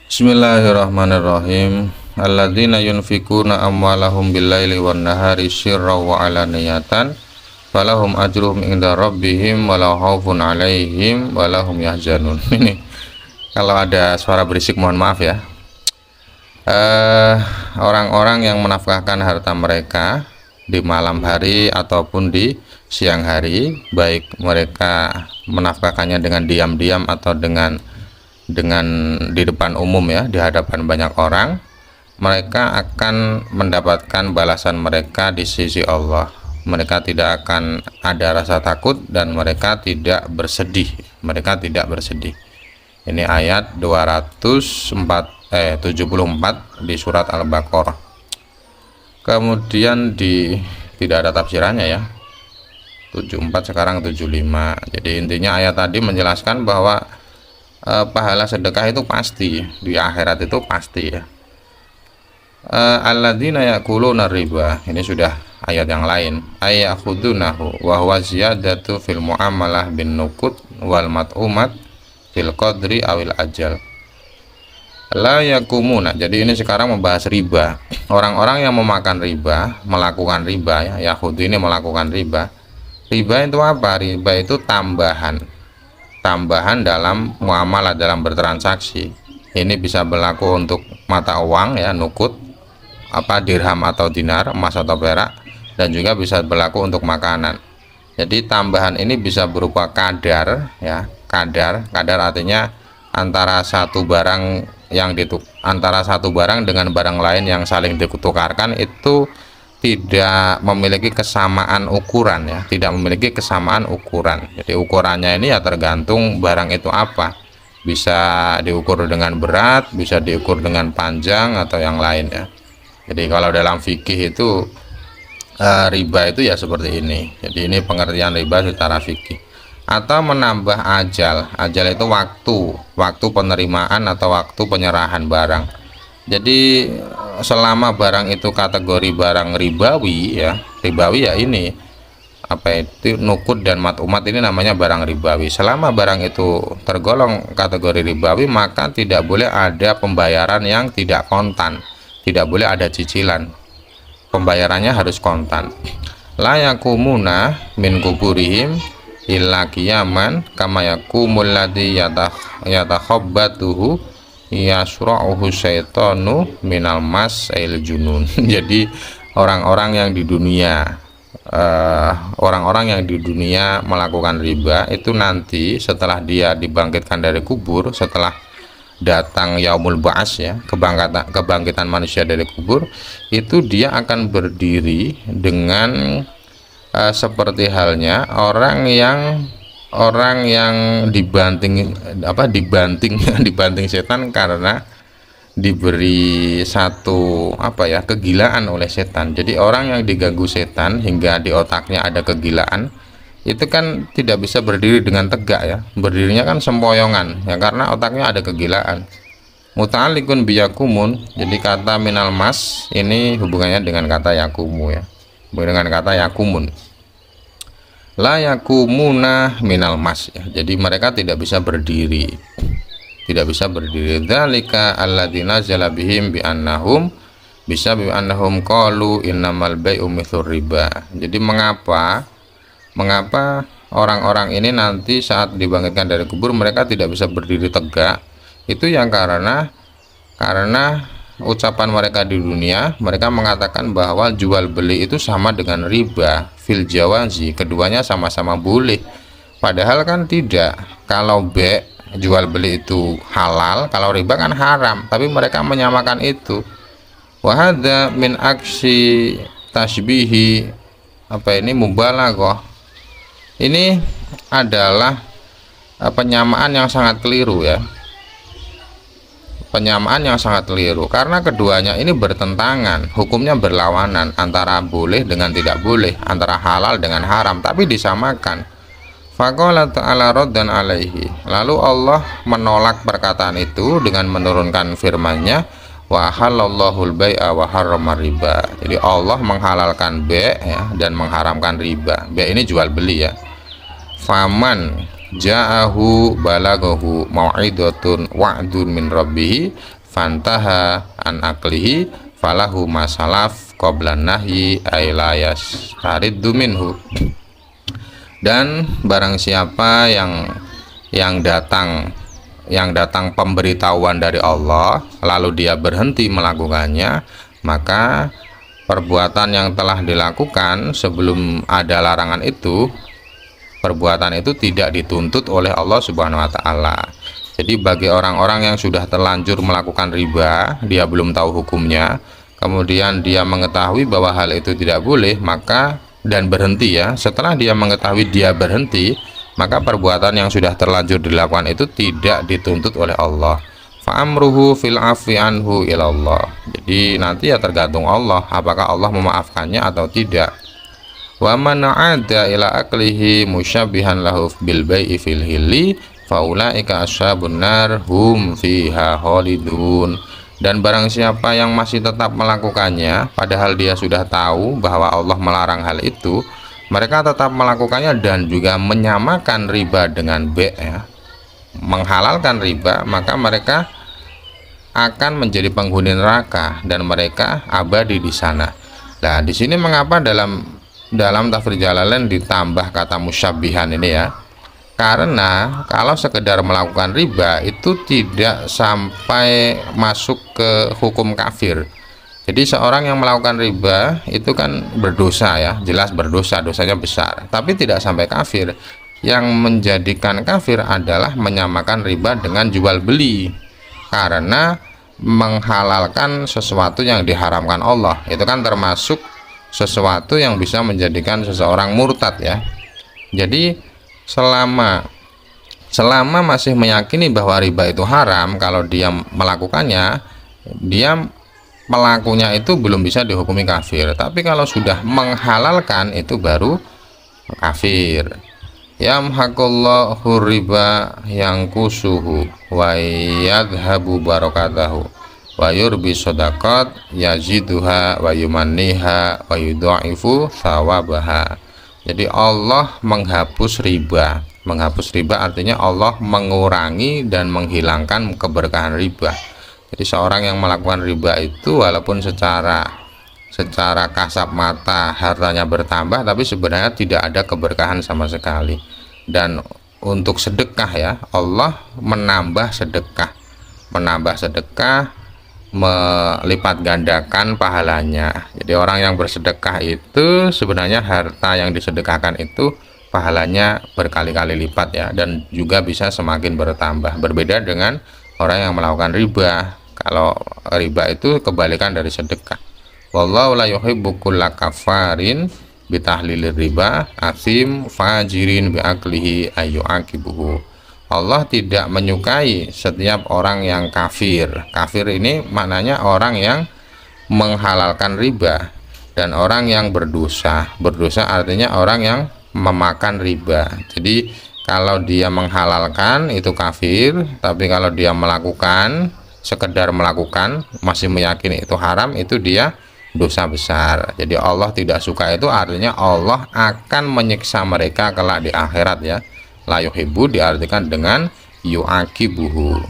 Bismillahirrahmanirrahim. Alladzina yunfikuna amwalahum billaili wan nahari sirran wa alaniyatan falahum ajruhum inda rabbihim wala khaufun alaihim wala hum yahzanun. Ini kalau ada suara berisik mohon maaf ya. Orang-orang yang menafkahkan harta mereka di malam hari ataupun di siang hari, baik mereka menafkahkannya dengan diam-diam atau dengan di depan umum ya, di hadapan banyak orang, mereka akan mendapatkan balasan mereka di sisi Allah. Mereka tidak akan ada rasa takut dan mereka tidak bersedih. Ini ayat 74 di surat Al-Baqarah. Kemudian tidak ada tafsirannya ya, 74 sekarang 75. Jadi intinya ayat tadi menjelaskan bahwa pahala sedekah itu pasti di akhirat, itu pasti ya. Alladzina yakuluna riba, ini sudah ayat yang lain, ayakhudunahu wa huwa ziyadatu fil muamalah bin nuqud wal mat'umat fil qadri awil ajal la yakumuna. Jadi ini sekarang membahas riba. Orang-orang yang memakan riba, melakukan riba ya, yahudu ini melakukan riba. Riba itu apa? Riba itu tambahan dalam muamalah, dalam bertransaksi. Ini bisa berlaku untuk mata uang ya, nukut, dirham atau dinar, emas atau perak, dan juga bisa berlaku untuk makanan. Jadi tambahan ini bisa berupa kadar ya, kadar artinya antara satu barang dengan barang lain yang saling ditukarkan itu tidak memiliki kesamaan ukuran ya, jadi ukurannya ini ya tergantung barang itu apa, bisa diukur dengan berat, bisa diukur dengan panjang atau yang lain ya. Jadi kalau dalam fikih itu riba itu ya seperti ini. Jadi ini pengertian riba secara fikih. Atau menambah ajal itu waktu penerimaan atau waktu penyerahan barang. Jadi selama barang itu kategori barang ribawi ya ini itu nukud dan matumat, ini namanya barang ribawi. Selama barang itu tergolong kategori ribawi, maka tidak boleh ada pembayaran yang tidak kontan, tidak boleh ada cicilan, pembayarannya harus kontan. La yakumuna min kuburihim illa qiyaman kama yakumul ladzi yatakhabbatuhu yasra'uhu syaitanu minal mas ail junun. Jadi orang-orang yang di dunia melakukan riba itu nanti setelah dia dibangkitkan dari kubur, setelah datang yaumul ba'ats ya, kebangkitan manusia dari kubur, itu dia akan berdiri dengan seperti halnya orang yang dibanting setan karena diberi satu kegilaan oleh setan. Jadi orang yang diganggu setan hingga di otaknya ada kegilaan, itu kan tidak bisa berdiri dengan tegak ya, berdirinya kan sempoyongan ya, karena otaknya ada kegilaan. Muta'alliqun biyakumun, jadi kata minal mas ini hubungannya dengan kata yakumu ya, dengan kata yakumun. La yakumuna minal mas ya. Jadi mereka tidak bisa berdiri. Dzalika alladzina nazala bihim bi annahum qalu innamal bai'u mithlur riba. Jadi mengapa orang-orang ini nanti saat dibangkitkan dari kubur mereka tidak bisa berdiri tegak? Itu yang karena ucapan mereka di dunia, mereka mengatakan bahwa jual beli itu sama dengan riba fil jawazi, keduanya sama-sama boleh, padahal kan tidak. Kalau jual beli itu halal, kalau riba kan haram, tapi mereka menyamakan itu. Wa hadza min aksi tasbihi mubalaghah. Ini adalah penyamaan yang sangat keliru ya, karena keduanya ini bertentangan, hukumnya berlawanan, antara boleh dengan tidak boleh, antara halal dengan haram, tapi disamakan. Faqala ta'ala raddan alaihi, lalu Allah menolak perkataan itu dengan menurunkan firman-Nya, wa halallahul bai'a wa harramar riba. Jadi Allah menghalalkan bai' ya, dan mengharamkan riba. Bai' ini jual beli ya. Faman ja'ahu balagahu mau'idatun wa'dun min rabbih fantaha an aklihi falahu masalaf qablan nahyi ailayas tariddu minhu. Dan barang siapa yang datang pemberitahuan dari Allah lalu dia berhenti melakukannya, maka perbuatan yang telah dilakukan sebelum ada larangan itu, perbuatan itu tidak dituntut oleh Allah Subhanahu wa taala. Jadi bagi orang-orang yang sudah terlanjur melakukan riba, dia belum tahu hukumnya, kemudian dia mengetahui bahwa hal itu tidak boleh, maka dan berhenti ya. Setelah dia mengetahui dia berhenti, maka perbuatan yang sudah terlanjur dilakukan itu tidak dituntut oleh Allah. Fa'amruhu fil afi anhu ilallah. Jadi nanti ya tergantung Allah, apakah Allah memaafkannya atau tidak. Wa man 'ada ila aklihi musyabbihan lahu bil bai'i fil hilli faulaika ashabun nar hum fiha khalidun. Dan barang siapa yang masih tetap melakukannya padahal dia sudah tahu bahwa Allah melarang hal itu, mereka tetap melakukannya dan juga menyamakan riba dengan ya, menghalalkan riba, maka mereka akan menjadi penghuni neraka dan mereka abadi di sana. Nah, di sini mengapa dalam tafsir Jalalain ditambah kata musyabbihan ini ya? Karena kalau sekedar melakukan riba itu tidak sampai masuk ke hukum kafir. Jadi seorang yang melakukan riba itu kan berdosa ya, jelas berdosa, dosanya besar, tapi tidak sampai kafir. Yang menjadikan kafir adalah menyamakan riba dengan jual beli, karena menghalalkan sesuatu yang diharamkan Allah. Itu kan termasuk sesuatu yang bisa menjadikan seseorang murtad ya. Jadi selama masih meyakini bahwa riba itu haram, kalau dia melakukannya, dia pelakunya itu belum bisa dihukumi kafir. Tapi kalau sudah menghalalkan itu baru kafir. Yamhaqullahu riba yang kusuhu wa yadhabu barakatahu wa yurbi shadaqat yaziduha wa yumanniha wa yudha'ifu thawabaha. Jadi Allah menghapus riba. Menghapus riba artinya Allah mengurangi dan menghilangkan keberkahan riba. Jadi seorang yang melakukan riba itu walaupun secara kasat mata hartanya bertambah, tapi sebenarnya tidak ada keberkahan sama sekali. Dan untuk sedekah ya, Allah menambah sedekah, melipat gandakan pahalanya. Jadi orang yang bersedekah itu sebenarnya harta yang disedekahkan itu pahalanya berkali-kali lipat ya, dan juga bisa semakin bertambah. Berbeda dengan orang yang melakukan riba. Kalau riba itu kebalikan dari sedekah. Wallahu la yuhibbu kulla kafarin bitahlilir riba asim fajirin biaklihi ayyuakibuhu. Allah tidak menyukai setiap orang yang kafir. Kafir ini maknanya orang yang menghalalkan riba, dan orang yang berdosa. Berdosa artinya orang yang memakan riba. Jadi kalau dia menghalalkan itu kafir, tapi kalau dia melakukan, sekedar melakukan, masih meyakini itu haram, itu dia dosa besar. Jadi Allah tidak suka, itu artinya Allah akan menyiksa mereka kelak di akhirat ya. La yuhibbu diartikan dengan yu'aqibuhu.